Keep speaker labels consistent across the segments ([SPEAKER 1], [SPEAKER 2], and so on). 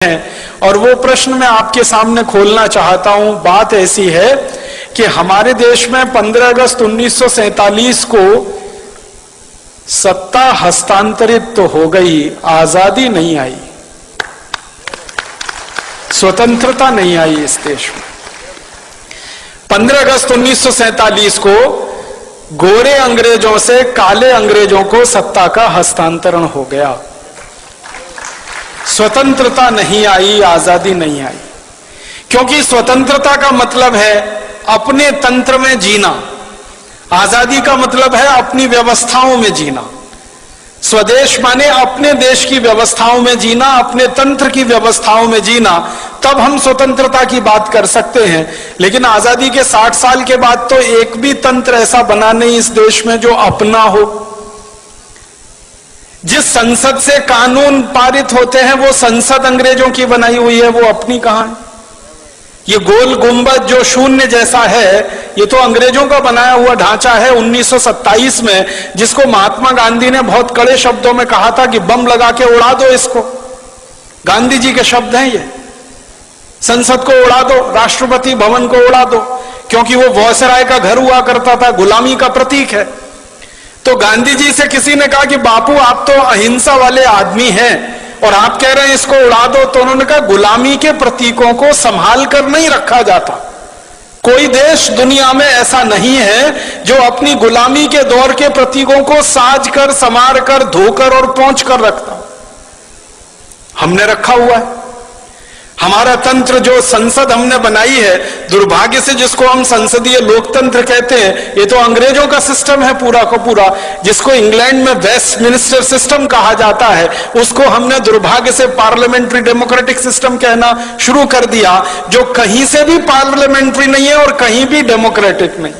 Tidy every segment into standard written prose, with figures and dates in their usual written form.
[SPEAKER 1] है। और वो प्रश्न मैं आपके सामने खोलना चाहता हूं। बात ऐसी है कि हमारे देश में 15 अगस्त 1947 को सत्ता हस्तांतरित तो हो गई, आजादी नहीं आई, स्वतंत्रता नहीं आई इस देश में। 15 अगस्त 1947 को गोरे अंग्रेजों से काले अंग्रेजों को सत्ता का हस्तांतरण हो गया। स्वतंत्रता नहीं आई, आजादी नहीं आई, क्योंकि स्वतंत्रता का मतलब है अपने तंत्र में जीना, आजादी का मतलब है अपनी व्यवस्थाओं में जीना। स्वदेश माने अपने देश की व्यवस्थाओं में जीना, अपने तंत्र की व्यवस्थाओं में जीना, तब हम स्वतंत्रता की बात कर सकते हैं। लेकिन आजादी के 60 साल के बाद तो एक भी तंत्र ऐसा बना नहीं इस देश में जो अपना हो। जिस संसद से कानून पारित होते हैं वो संसद अंग्रेजों की बनाई हुई है, वो अपनी कहां है। ये गोल गुंबद जो शून्य जैसा है, ये तो अंग्रेजों का बनाया हुआ ढांचा है 1927 में, जिसको महात्मा गांधी ने बहुत कड़े शब्दों में कहा था कि बम लगा के उड़ा दो इसको। गांधी जी के शब्द हैं ये। संसद को उड़ा दो, राष्ट्रपति भवन को उड़ा दो, क्योंकि वो वॉयसराय का घर हुआ करता था, गुलामी का प्रतीक है। तो गांधी जी से किसी ने कहा कि बापू आप तो अहिंसा वाले आदमी हैं और आप कह रहे हैं इसको उड़ा दो, तो उन्होंने कहा गुलामी के प्रतीकों को संभाल कर नहीं रखा जाता। कोई देश दुनिया में ऐसा नहीं है जो अपनी गुलामी के दौर के प्रतीकों को साज कर, संवार कर, धोकर और पोंछ कर रखता। हमने रखा हुआ है। हमारा तंत्र जो संसद हमने बनाई है, दुर्भाग्य से जिसको हम संसदीय लोकतंत्र कहते हैं, ये तो अंग्रेजों का सिस्टम है पूरा का पूरा, जिसको इंग्लैंड में वेस्टमिनिस्टर सिस्टम कहा जाता है, उसको हमने दुर्भाग्य से पार्लियामेंट्री डेमोक्रेटिक सिस्टम कहना शुरू कर दिया, जो कहीं से भी पार्लियामेंट्री नहीं है और कहीं भी डेमोक्रेटिक नहीं।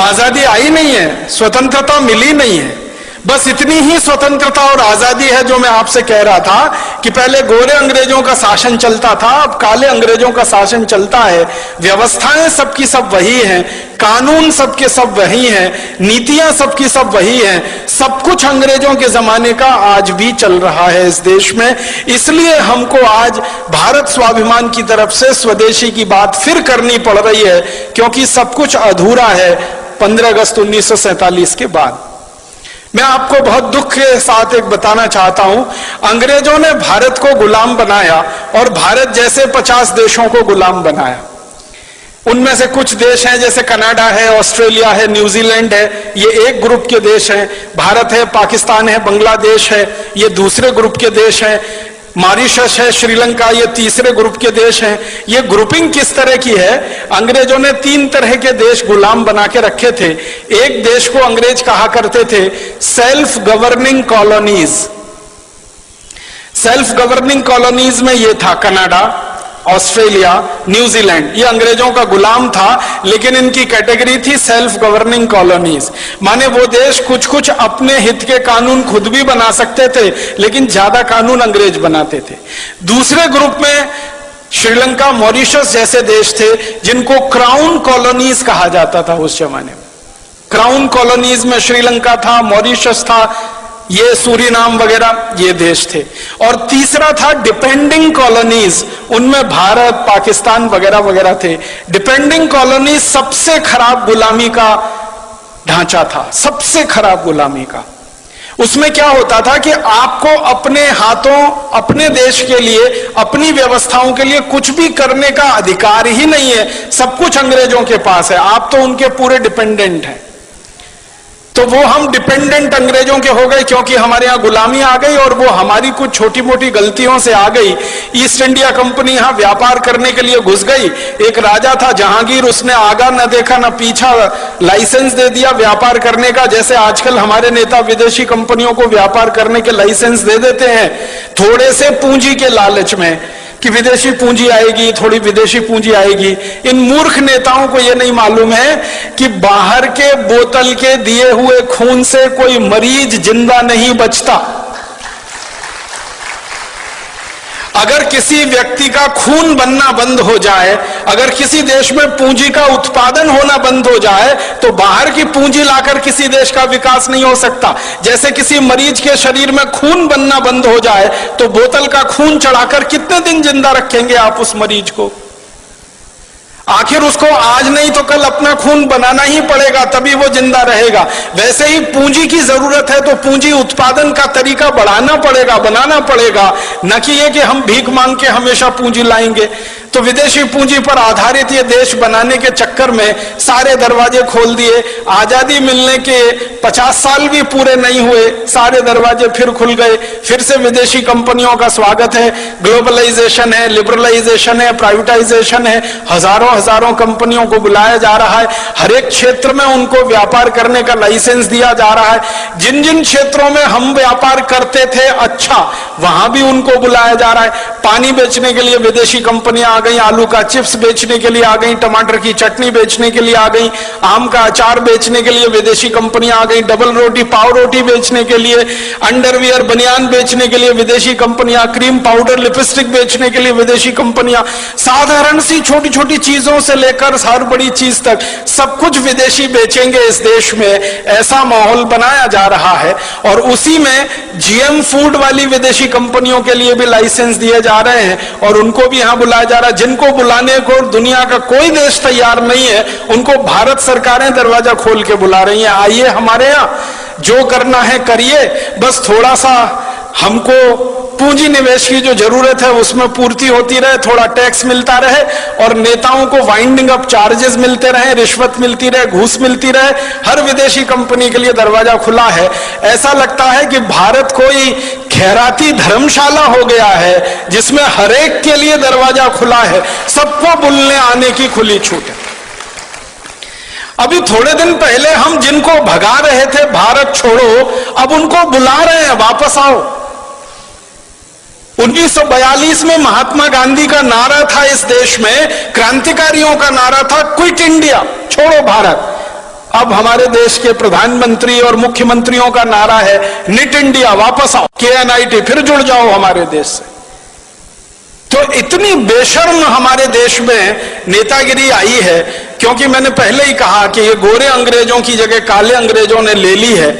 [SPEAKER 1] आजादी आई नहीं है, स्वतंत्रता मिली नहीं है। बस इतनी ही स्वतंत्रता और आजादी है जो मैं आपसे कह रहा था कि पहले गोरे अंग्रेजों का शासन चलता था, अब काले अंग्रेजों का शासन चलता है। व्यवस्थाएं सबकी सब वही हैं, कानून सबके सब वही हैं, नीतियां सबकी सब वही हैं। सब कुछ अंग्रेजों के जमाने का आज भी चल रहा है इस देश में। इसलिए हमको आज भारत स्वाभिमान की तरफ से स्वदेशी की बात फिर करनी पड़ रही है, क्योंकि सब कुछ अधूरा है 15 अगस्त 1947 के बाद। मैं आपको बहुत दुख के साथ एक बताना चाहता हूं, अंग्रेजों ने भारत को गुलाम बनाया और भारत जैसे 50 देशों को गुलाम बनाया। उनमें से कुछ देश हैं जैसे कनाडा है, ऑस्ट्रेलिया है, न्यूजीलैंड है, ये एक ग्रुप के देश हैं। भारत है, पाकिस्तान है, बांग्लादेश है, ये दूसरे ग्रुप के देश हैं। मॉरिशस है, श्रीलंका, ये तीसरे ग्रुप के देश हैं। ये ग्रुपिंग किस तरह की है? अंग्रेजों ने 3 तरह के देश गुलाम बना के रखे थे। एक देश को अंग्रेज कहा करते थे self governing colonies. Self governing colonies में ये था कनाडा, ऑस्ट्रेलिया, न्यूजीलैंड, ये अंग्रेजों का गुलाम था, लेकिन इनकी कैटेगरी थी सेल्फ गवर्निंग कॉलोनीज। माने वो देश कुछ कुछ अपने हित के कानून खुद भी बना सकते थे, लेकिन ज्यादा कानून अंग्रेज बनाते थे। दूसरे ग्रुप में श्रीलंका, मॉरिशस जैसे देश थे, जिनको क्राउन कॉलोनीज कहा जाता था उस जमाने में। क्राउन कॉलोनीज में श्रीलंका था, मॉरिशस था, ये सूरीनाम वगैरह ये देश थे। और तीसरा था डिपेंडिंग कॉलोनीज, उनमें भारत, पाकिस्तान वगैरह वगैरह थे। डिपेंडिंग कॉलोनीज सबसे खराब गुलामी का ढांचा था, सबसे खराब गुलामी का। उसमें क्या होता था कि आपको अपने हाथों, अपने देश के लिए, अपनी व्यवस्थाओं के लिए कुछ भी करने का अधिकार ही नहीं है। सब कुछ अंग्रेजों के पास है, आप तो उनके पूरे डिपेंडेंट हैं। तो वो हम डिपेंडेंट अंग्रेजों के हो गए, क्योंकि हमारे यहां गुलामी आ गई और वो हमारी कुछ छोटी मोटी गलतियों से आ गई। ईस्ट इंडिया कंपनी यहां व्यापार करने के लिए घुस गई। एक राजा था जहांगीर, उसने आगा न देखा न पीछा, लाइसेंस दे दिया व्यापार करने का। जैसे आजकल हमारे नेता विदेशी कंपनियों को व्यापार करने के लाइसेंस दे देते हैं, थोड़े से पूंजी के लालच में कि विदेशी पूंजी आएगी, थोड़ी विदेशी पूंजी आएगी। इन मूर्ख नेताओं को यह नहीं मालूम है कि बाहर के बोतल के दिए हुए खून से कोई मरीज जिंदा नहीं बचता। अगर किसी व्यक्ति का खून बनना बंद हो जाए, अगर किसी देश में पूंजी का उत्पादन होना बंद हो जाए, तो बाहर की पूंजी लाकर किसी देश का विकास नहीं हो सकता। जैसे किसी मरीज के शरीर में खून बनना बंद हो जाए, तो बोतल का खून चढ़ाकर कितने दिन जिंदा रखेंगे आप उस मरीज को? आखिर उसको आज नहीं तो कल अपना खून बनाना ही पड़ेगा, तभी वो जिंदा रहेगा। वैसे ही पूंजी की जरूरत है, तो पूंजी उत्पादन का तरीका बढ़ाना पड़ेगा, बनाना पड़ेगा, न कि ये कि हम भीख मांग के हमेशा पूंजी लाएंगे। तो विदेशी पूंजी पर आधारित ये देश बनाने के चक्कर में सारे दरवाजे खोल दिए। आजादी मिलने के 50 साल भी पूरे नहीं हुए, सारे दरवाजे फिर खुल गए। फिर से विदेशी कंपनियों का स्वागत है, ग्लोबलाइजेशन है, लिबरलाइजेशन है, प्राइवेटाइजेशन है, हजारों हजारों कंपनियों को बुलाया जा रहा है। हर एक क्षेत्र में उनको व्यापार करने का लाइसेंस दिया जा रहा है। जिन जिन क्षेत्रों में हम व्यापार करते थे अच्छा, वहां भी उनको बुलाया जा रहा है। पानी बेचने के लिए विदेशी कंपनियां आ गई, आलू का चिप्स बेचने के लिए आ गई, टमाटर की चटनी बेचने के लिए आ गई, आम का अचार बेचने के लिए विदेशी कंपनियां आ गई, डबल रोटी पाव रोटी बेचने के लिए, अंडरवियर बनियान बेचने के लिए विदेशी कंपनियां, क्रीम पाउडर लिपस्टिक बेचने के लिए विदेशी कंपनियां, साधारण सी छोटी छोटी चीजों से लेकर हर बड़ी चीज तक सब कुछ विदेशी बेचेंगे इस देश में, ऐसा माहौल बनाया जा रहा है। और उसी में जीएम फूड वाली विदेशी कंपनियों के लिए भी लाइसेंस दिए जा रहे हैं और उनको भी यहां बुलाया जा रहा है। जिनको बुलाने को दुनिया का कोई देश तैयार नहीं है, उनको भारत सरकारें दरवाजा खोल के बुला रही हैं, आइए हमारे यहां, जो करना है करिए, बस थोड़ा सा हमको पूंजी निवेश की जो जरूरत है उसमें पूर्ति होती रहे, थोड़ा टैक्स मिलता रहे और नेताओं को वाइंडिंग अप चार्जेस मिलते रहे, रिश्वत मिलती रहे, घूस मिलती रहे। हर विदेशी कंपनी के लिए दरवाजा खुला है। ऐसा लगता है कि भारत कोई खैराती धर्मशाला हो गया है जिसमें हर एक के लिए दरवाजा खुला है, सबको बुलने आने की खुली छूट है। अभी थोड़े दिन पहले हम जिनको भगा रहे थे भारत छोड़ो, अब उनको बुला रहे हैं वापस आओ। 1942 में महात्मा गांधी का नारा था इस देश में, क्रांतिकारियों का नारा था क्विट इंडिया, छोड़ो भारत। अब हमारे देश के प्रधानमंत्री और मुख्यमंत्रियों का नारा है निट इंडिया, वापस आओ, KNIT, फिर जुड़ जाओ हमारे देश से। तो इतनी बेशर्म हमारे देश में नेतागिरी आई है, क्योंकि मैंने पहले ही कहा कि ये गोरे अंग्रेजों की जगह काले अंग्रेजों ने ले ली है।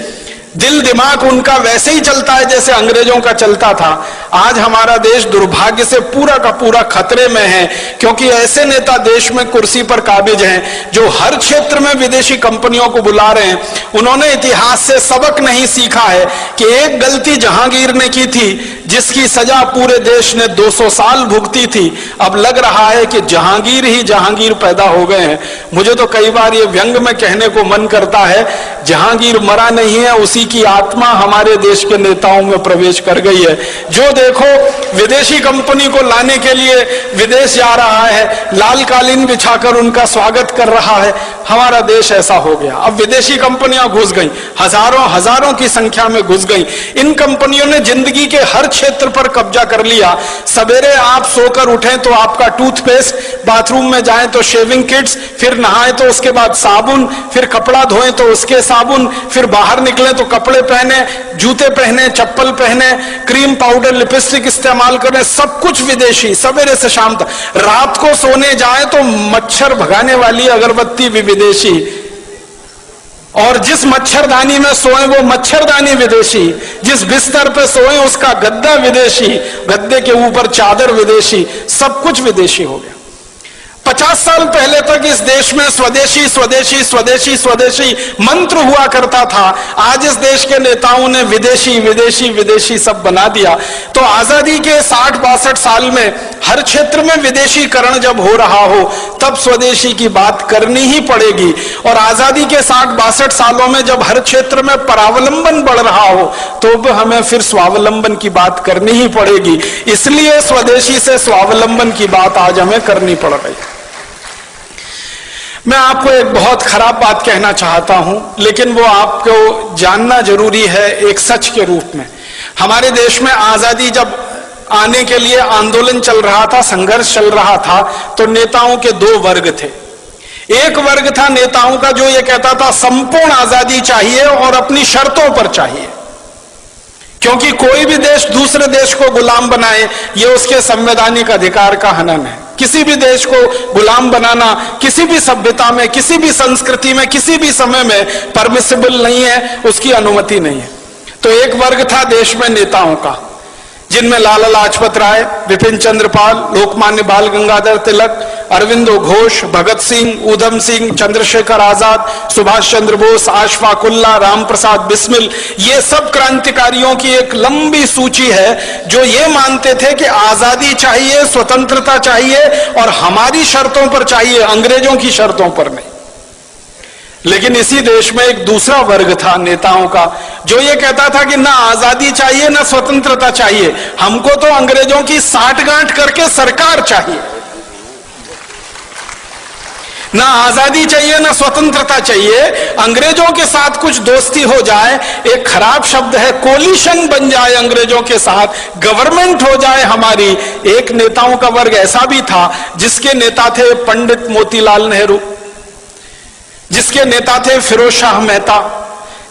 [SPEAKER 1] दिल दिमाग उनका वैसे ही चलता है जैसे अंग्रेजों का चलता था। आज हमारा देश दुर्भाग्य से पूरा का पूरा खतरे में है, क्योंकि ऐसे नेता देश में कुर्सी पर काबिज हैं जो हर क्षेत्र में विदेशी कंपनियों को बुला रहे हैं। उन्होंने इतिहास से सबक नहीं सीखा है कि एक गलती जहांगीर ने की थी जिसकी सजा पूरे देश ने 200 साल भुगती थी। अब लग रहा है कि जहांगीर ही जहांगीर पैदा हो गए हैं। मुझे तो कई बार ये व्यंग में कहने को मन करता है, जहांगीर मरा नहीं है, उसी की आत्मा हमारे देश के नेताओं में प्रवेश कर गई है। जो देखो विदेशी कंपनी को लाने के लिए विदेश जा रहा है, लाल कालीन बिछाकर उनका स्वागत कर रहा है। हमारा देश ऐसा हो गया। अब विदेशी कंपनियां घुस गई, हजारों हजारों की संख्या में घुस गई। इन कंपनियों ने जिंदगी के हर क्षेत्र पर कब्जा कर लिया। सवेरे आप सोकर उठें तो आपका टूथपेस्ट, बाथरूम में जाएं तो शेविंग किट्स, फिर नहाएं तो उसके बाद साबुन, फिर कपड़ा धोएं तो उसके साबुन, फिर बाहर निकले तो कपड़े पहने, जूते पहने, चप्पल पहने, क्रीम पाउडर लिपस्टिक इस्तेमाल करें, सब कुछ विदेशी। सवेरे से शाम तक, रात को सोने जाए तो मच्छर भगाने वाली अगरबत्ती भी विदेशी, और जिस मच्छरदानी में सोए वो मच्छरदानी विदेशी, जिस बिस्तर पे सोए उसका गद्दा विदेशी, गद्दे के ऊपर चादर विदेशी, सब कुछ विदेशी हो गया। 50 साल पहले तक इस देश में स्वदेशी स्वदेशी स्वदेशी स्वदेशी मंत्र हुआ करता था। आज इस देश के नेताओं ने विदेशी विदेशी विदेशी सब बना दिया। तो आजादी के 60-62 साल में हर क्षेत्र में विदेशीकरण जब हो रहा हो, तब स्वदेशी की बात करनी ही पड़ेगी। और आजादी के 60-62 सालों में जब हर क्षेत्र में परावलंबन बढ़ रहा हो, तो हमें फिर स्वावलंबन की बात करनी ही पड़ेगी। इसलिए स्वदेशी से स्वावलंबन की बात आज हमें करनी पड़ रही है। मैं आपको एक बहुत खराब बात कहना चाहता हूं, लेकिन वो आपको जानना जरूरी है एक सच के रूप में। हमारे देश में आजादी जब आने के लिए आंदोलन चल रहा था, संघर्ष चल रहा था, तो नेताओं के 2 वर्ग थे। एक वर्ग था नेताओं का जो ये कहता था संपूर्ण आजादी चाहिए और अपनी शर्तों पर चाहिए, क्योंकि कोई भी देश दूसरे देश को गुलाम बनाए ये उसके संवैधानिक अधिकार का हनन है। किसी भी देश को गुलाम बनाना किसी भी सभ्यता में, किसी भी संस्कृति में, किसी भी समय में परमिसिबल नहीं है, उसकी अनुमति नहीं है। तो एक वर्ग था देश में नेताओं का, जिनमें लाला लाजपत राय, विपिन चंद्र पाल, लोकमान्य बाल गंगाधर तिलक, अरविंदो घोष, भगत सिंह, ऊधम सिंह, चंद्रशेखर आजाद, सुभाष चंद्र बोस, अशफाक उल्लाह, राम प्रसाद बिस्मिल, ये सब क्रांतिकारियों की एक लंबी सूची है जो ये मानते थे कि आजादी चाहिए, स्वतंत्रता चाहिए और हमारी शर्तों पर चाहिए, अंग्रेजों की शर्तों पर नहीं। लेकिन इसी देश में एक दूसरा वर्ग था नेताओं का जो ये कहता था कि ना आजादी चाहिए ना स्वतंत्रता चाहिए, हमको तो अंग्रेजों की साठगांठ करके सरकार चाहिए। ना आजादी चाहिए ना स्वतंत्रता चाहिए, अंग्रेजों के साथ कुछ दोस्ती हो जाए, एक खराब शब्द है, कोलिशन बन जाए अंग्रेजों के साथ, गवर्नमेंट हो जाए हमारी। एक नेताओं का वर्ग ऐसा भी था जिसके नेता थे पंडित मोतीलाल नेहरू, जिसके नेता थे फिरोज शाह मेहता,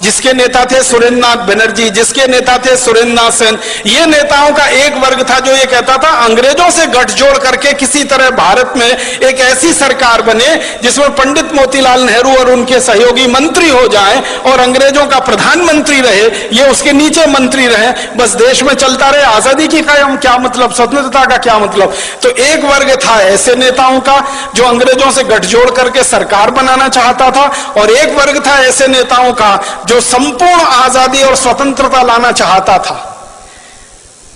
[SPEAKER 1] जिसके नेता थे सुरेंद्रनाथ बनर्जी, जिसके नेता थे सुरेंद्रनाथ सेन। ये नेताओं का एक वर्ग था जो ये कहता था अंग्रेजों से गठजोड़ करके किसी तरह भारत में एक ऐसी सरकार बने जिसमें पंडित मोतीलाल नेहरू और उनके सहयोगी मंत्री हो जाएं और अंग्रेजों का प्रधानमंत्री रहे, ये उसके नीचे मंत्री रहे, बस देश में चलता रहे। आजादी की क्या मतलब, स्वतंत्रता का क्या मतलब। तो एक वर्ग था ऐसे नेताओं का जो अंग्रेजों से गठजोड़ करके सरकार बनाना चाहता था, और एक वर्ग था ऐसे नेताओं का जो संपूर्ण आजादी और स्वतंत्रता लाना चाहता था।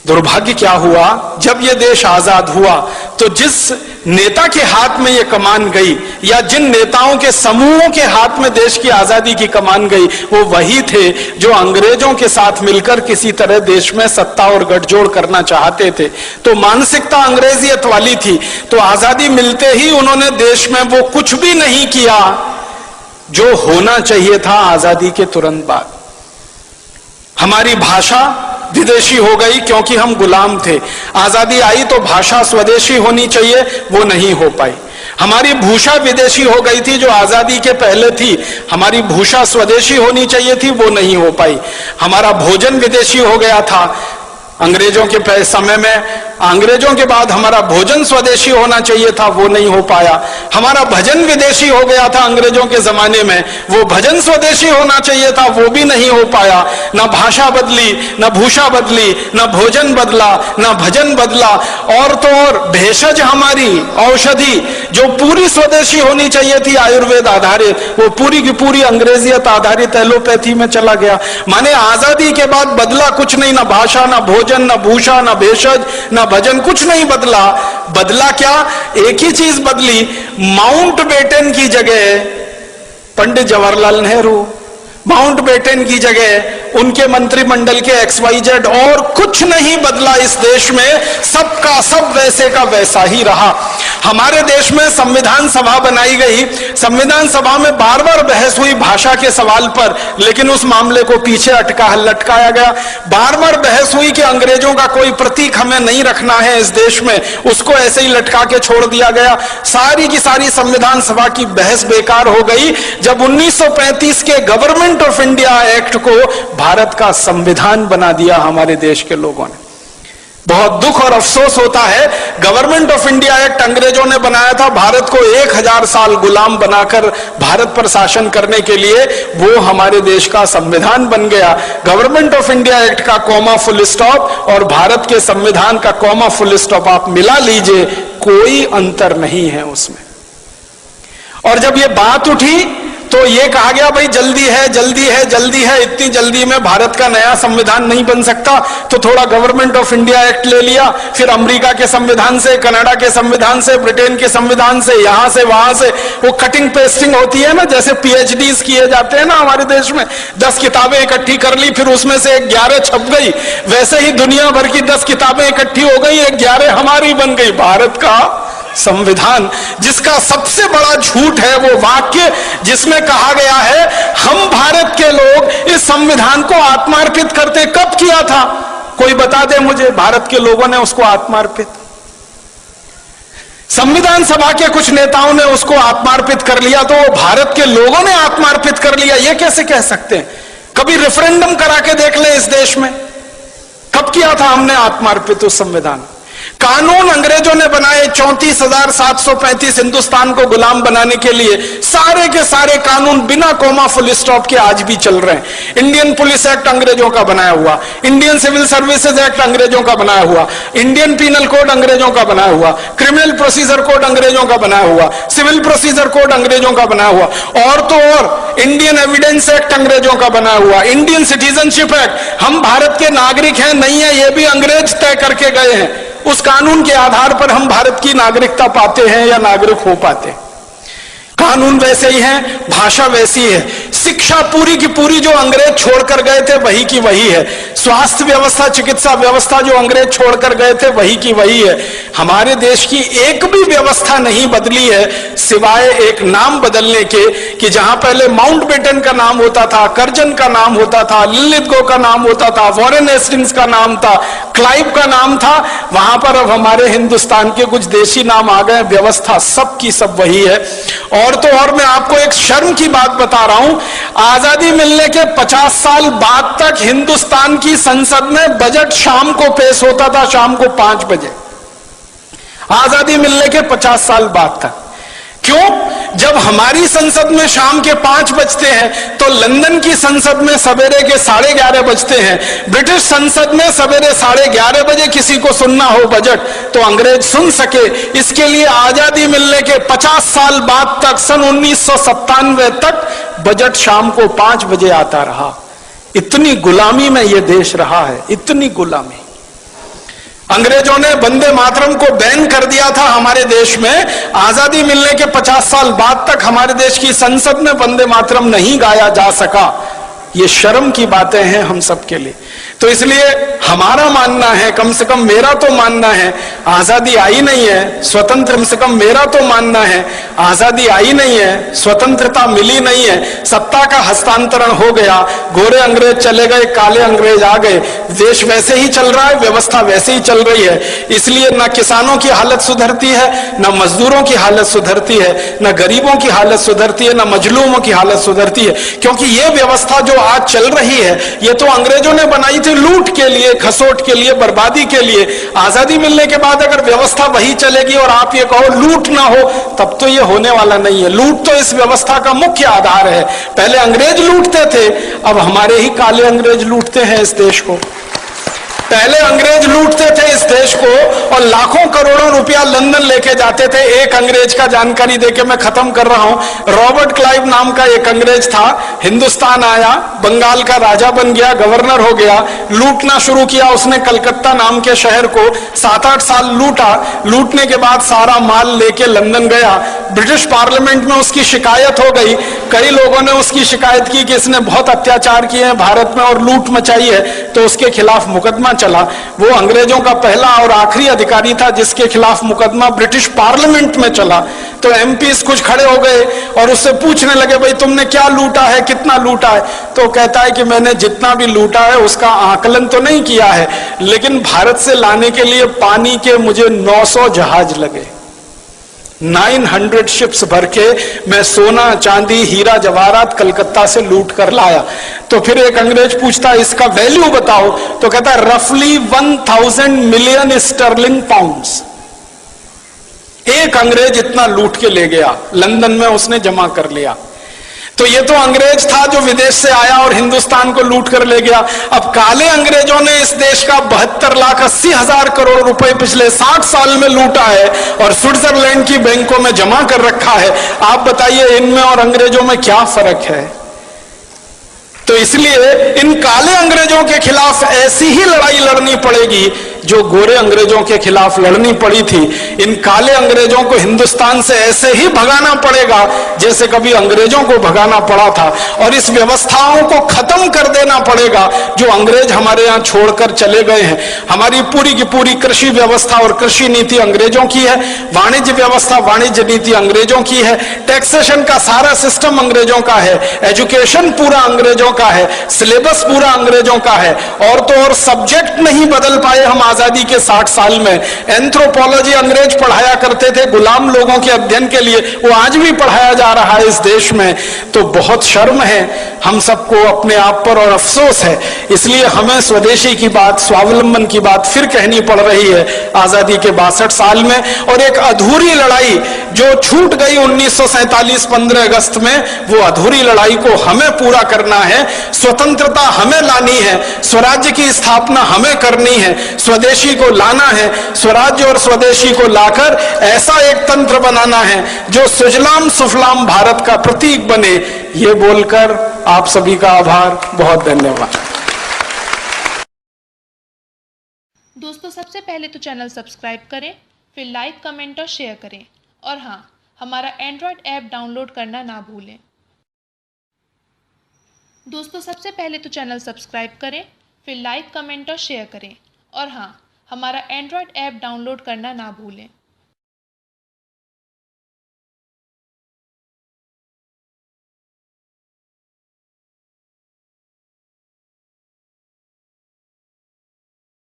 [SPEAKER 1] दुर्भाग्य क्या हुआ, जब यह देश आजाद हुआ तो जिस नेता के हाथ में यह कमान गई या जिन नेताओं के समूहों के हाथ में देश की आजादी की कमान गई, वो वही थे जो अंग्रेजों के साथ मिलकर किसी तरह देश में सत्ता और गठजोड़ करना चाहते थे। तो मानसिकता अंग्रेजियत वाली थी। तो आजादी मिलते ही उन्होंने देश में वो कुछ भी नहीं किया जो होना चाहिए था आजादी के तुरंत बाद। हमारी भाषा विदेशी हो गई क्योंकि हम गुलाम थे। आजादी आई तो भाषा स्वदेशी होनी चाहिए, वो नहीं हो पाई। हमारी भूषा विदेशी हो गई थी जो आजादी के पहले थी, हमारी भूषा स्वदेशी होनी चाहिए थी, वो नहीं हो पाई। हमारा भोजन विदेशी हो गया था अंग्रेजों के समय में, अंग्रेजों के बाद हमारा भोजन स्वदेशी होना चाहिए था, वो नहीं हो पाया। हमारा भजन विदेशी हो गया था अंग्रेजों के जमाने में, वो भजन स्वदेशी होना चाहिए था, वो भी नहीं हो पाया। ना भाषा बदली, ना भूषा बदली, ना भोजन बदला, ना भजन बदला। और तो और भेषज हमारी औषधि जो पूरी स्वदेशी होनी चाहिए थी आयुर्वेद आधारित, वो पूरी की पूरी अंग्रेजियत आधारित एलोपैथी में चला गया। माने आजादी के बाद बदला कुछ नहीं, ना भाषा, ना भोजन, ना भूषा, ना भेषज, ना भजन, कुछ नहीं बदला। बदला क्या, एक ही चीज बदली, माउंटबेटन की जगह पंडित जवाहरलाल नेहरू, माउंटबेटन की जगह उनके मंत्रिमंडल के XYZ, और कुछ नहीं बदला इस देश में। सबका सब वैसे का वैसा ही रहा। हमारे देश में संविधान सभा बनाई गई, संविधान सभा में बार बार बहस हुई भाषा के सवाल पर, लेकिन उस मामले को पीछे लटकाया गया। बार बार बहस हुई कि अंग्रेजों का कोई प्रतीक हमें नहीं रखना है इस देश में, उसको ऐसे ही लटका के छोड़ दिया गया। सारी की सारी संविधान सभा की बहस बेकार हो गई जब 1935 के गवर्नमेंट ऑफ इंडिया एक्ट को भारत का संविधान बना दिया हमारे देश के लोगों ने। बहुत दुख और अफसोस होता है, गवर्नमेंट ऑफ इंडिया एक्ट अंग्रेजों ने बनाया था भारत को 1000 साल गुलाम बनाकर भारत पर शासन करने के लिए, वो हमारे देश का संविधान बन गया। गवर्नमेंट ऑफ इंडिया एक्ट का कॉमा फुल स्टॉप और भारत के संविधान का कॉमा फुल स्टॉप आप मिला लीजिए, कोई अंतर नहीं है उसमें। और जब ये बात उठी तो ये कहा गया भाई जल्दी है, जल्दी है, जल्दी है, इतनी जल्दी में भारत का नया संविधान नहीं बन सकता, तो थोड़ा गवर्नमेंट ऑफ इंडिया एक्ट ले लिया, फिर अमेरिका के संविधान से, कनाडा के संविधान से, ब्रिटेन के संविधान से, यहां से वहां से वो कटिंग पेस्टिंग होती है ना, जैसे PhDs किए जाते हैं ना हमारे देश में। 10 किताबें इकट्ठी कर ली, फिर उसमें से 11 छप गई, वैसे ही दुनिया भर की 10 किताबें इकट्ठी हो गई, 11 हमारी बन गई। भारत का संविधान, जिसका सबसे बड़ा झूठ है वो वाक्य जिसमें कहा गया है हम भारत के लोग इस संविधान को आत्मार्पित करते। कब किया था कोई बता दे मुझे, भारत के लोगों ने उसको आत्मार्पित? संविधान सभा के कुछ नेताओं ने उसको आत्मार्पित कर लिया, तो वो भारत के लोगों ने आत्मार्पित कर लिया, ये कैसे कह सकते हैं? कभी रेफरेंडम करा के देख ले इस देश में, कब किया था हमने आत्मार्पित उस संविधान? कानून अंग्रेजों ने बनाए 34,735 हिंदुस्तान को गुलाम बनाने के लिए, सारे के सारे कानून बिना कोमा फुल स्टॉप के आज भी चल रहे हैं। इंडियन पुलिस एक्ट अंग्रेजों का बनाया हुआ, इंडियन सिविल सर्विसेज एक्ट अंग्रेजों का बनाया हुआ, इंडियन पीनल कोड अंग्रेजों का बनाया हुआ, क्रिमिनल प्रोसीजर कोड अंग्रेजों का बनाया हुआ, सिविल प्रोसीजर कोड अंग्रेजों का बनाया हुआ, और तो और इंडियन एविडेंस एक्ट अंग्रेजों का बनाया हुआ, इंडियन सिटीजनशिप एक्ट। हम भारत के नागरिक हैं नहीं है, ये भी अंग्रेज तय करके गए हैं। उस कानून के आधार पर हम भारत की नागरिकता पाते हैं या नागरिक हो पाते हैं। कानून वैसे ही है, भाषा वैसी है, शिक्षा पूरी की पूरी जो अंग्रेज छोड़कर गए थे वही की वही है, स्वास्थ्य व्यवस्था, चिकित्सा व्यवस्था जो अंग्रेज छोड़कर गए थे वही की वही है। हमारे देश की एक भी व्यवस्था नहीं बदली है सिवाय एक नाम बदलने के, कि जहां पहले माउंटबेटन का नाम होता था, कर्जन का नाम होता था, लिलिथगो का नाम होता था, वॉरेन हेस्टिंग्स का नाम था, क्लाइव का नाम था, वहां पर अब हमारे हिंदुस्तान के कुछ देशी नाम आ गए। व्यवस्था सब की सब वही है। और तो और मैं आपको एक शर्म की बात बता रहा हूं, आजादी मिलने के 50 साल बाद तक हिंदुस्तान की संसद में बजट शाम को पेश होता था, शाम को 5 बजे। आजादी मिलने के 50 साल बाद तक। क्यों? जब हमारी संसद में शाम के 5 बजते हैं तो लंदन की संसद में सवेरे के 11:30 बजते हैं। ब्रिटिश संसद में सवेरे 11:30 बजे किसी को सुनना हो बजट तो अंग्रेज सुन सके, इसके लिए आजादी मिलने के 50 साल बाद तक, सन 1997 तक बजट शाम को 5 बजे आता रहा। इतनी गुलामी में यह देश रहा है, इतनी गुलामी। अंग्रेजों ने वंदे मातरम को बैन कर दिया था हमारे देश में। आजादी मिलने के 50 साल बाद तक हमारे देश की संसद में वंदे मातरम नहीं गाया जा सका। ये शर्म की बातें हैं हम सबके लिए। तो इसलिए हमारा मानना है, कम से कम मेरा तो मानना है, आजादी आई नहीं है, स्वतंत्र, कम से कम मेरा तो मानना है, आजादी आई नहीं है, स्वतंत्रता मिली नहीं है, सत्ता का हस्तांतरण हो गया, गोरे अंग्रेज चले गए, काले अंग्रेज आ गए, देश वैसे ही चल रहा है, व्यवस्था वैसे ही चल रही है। इसलिए न किसानों की हालत सुधरती है, न मजदूरों की हालत सुधरती है, न गरीबों की हालत सुधरती है, न मजलूमों की हालत सुधरती है। क्योंकि ये व्यवस्था जो आज चल रही है ये तो अंग्रेजों ने बनाई थी लूट के लिए, खसोट के लिए, बर्बादी के लिए। आजादी मिलने के बाद अगर व्यवस्था वही चलेगी और आप ये कहो लूट ना हो, तब तो ये होने वाला नहीं है। लूट तो इस व्यवस्था का मुख्य आधार है। पहले अंग्रेज लूटते थे, अब हमारे ही काले अंग्रेज लूटते हैं इस देश को। पहले अंग्रेज लूटते थे इस देश को और लाखों करोड़ों रुपया लंदन लेके जाते थे। एक अंग्रेज का जानकारी देके मैं खत्म कर रहा हूं। रॉबर्ट क्लाइव नाम का एक अंग्रेज था, हिंदुस्तान आया, बंगाल का राजा बन गया, गवर्नर हो गया, लूटना शुरू किया उसने। कलकत्ता नाम के शहर को 7-8 साल लूटा। लूटने के बाद सारा माल लेके लंदन गया। ब्रिटिश पार्लियामेंट में उसकी शिकायत हो गई। कई लोगों ने उसकी शिकायत की कि इसने बहुत अत्याचार किए हैं भारत में और लूट मचाई है, तो उसके खिलाफ मुकदमा चला। वो अंग्रेजों का पहला और आखिरी अधिकारी था जिसके खिलाफ मुकदमा ब्रिटिश पार्लियामेंट में चला। तो एमपीस कुछ खड़े हो गए और उससे पूछने लगे, भाई तुमने क्या लूटा है, कितना लूटा है? तो कहता है कि मैंने जितना भी लूटा है उसका आकलन तो नहीं किया है, लेकिन भारत से लाने के लिए पानी के मुझे 900 जहाज लगे, 900 शिप्स भर के मैं सोना, चांदी, हीरा जवाहरात कलकत्ता से लूट कर लाया। तो फिर एक अंग्रेज पूछता है इसका वैल्यू बताओ, तो कहता है रफली 1000 मिलियन स्टर्लिंग पाउंड्स। एक अंग्रेज इतना लूट के ले गया, लंदन में उसने जमा कर लिया। तो ये तो अंग्रेज था जो विदेश से आया और हिंदुस्तान को लूट कर ले गया। अब काले अंग्रेजों ने इस देश का 72,80,000 करोड़ रुपए पिछले 60 साल में लूटा है और स्विट्जरलैंड की बैंकों में जमा कर रखा है। आप बताइए इनमें और अंग्रेजों में क्या फर्क है? तो इसलिए इन काले अंग्रेजों के खिलाफ ऐसी ही लड़ाई लड़नी पड़ेगी जो गोरे अंग्रेजों के खिलाफ लड़नी पड़ी थी। इन काले अंग्रेजों को हिंदुस्तान से ऐसे ही भगाना पड़ेगा जैसे कभी अंग्रेजों को भगाना पड़ा था, और इस व्यवस्थाओं को खत्म कर देना पड़ेगा जो अंग्रेज हमारे यहाँ छोड़कर चले गए हैं। हमारी पूरी की पूरी कृषि व्यवस्था और कृषि नीति अंग्रेजों की है, वाणिज्य व्यवस्था, वाणिज्य नीति अंग्रेजों की है, टैक्सेशन का सारा सिस्टम अंग्रेजों का है, एजुकेशन पूरा अंग्रेजों का है, सिलेबस पूरा अंग्रेजों का है। और तो और सब्जेक्ट नहीं बदल पाए हम आजादी के 60 साल में। एंथ्रोपोलॉजी अंग्रेज पढ़ाया करते थे गुलाम लोगों के अध्ययन के लिए, वो आज भी पढ़ाया जा रहा है इस देश में। तो बहुत शर्म है हम सबको अपने आप पर और अफसोस है, इसलिए हमें स्वदेशी की बात, स्वावलंबन की बात फिर कहनी पड़ रही है आजादी के 62 साल में। और एक अधूरी लड़ाई जो छूट गई 1947 15 अगस्त में, वो अधूरी लड़ाई को हमें पूरा करना है। स्वतंत्रता हमें लानी है, स्वराज्य की स्थापना हमें करनी है, स्वदेशी को लाना है, स्वराज्य और स्वदेशी को लाकर ऐसा एक तंत्र बनाना है जो सुजलाम सुफलाम भारत का प्रतीक बने। ये बोलकर आप सभी का आभार, बहुत धन्यवाद।
[SPEAKER 2] दोस्तों, सबसे पहले तो चैनल सब्सक्राइब करें, फिर लाइक, कमेंट और शेयर करें। और हाँ, हमारा एंड्रॉयड ऐप डाउनलोड करना ना भूलें। दोस्तों, सबसे पहले तो चैनल सब्सक्राइब करें, फिर लाइक, कमेंट और शेयर करें। और हाँ, हमारा एंड्रॉयड ऐप डाउनलोड करना ना भूलें।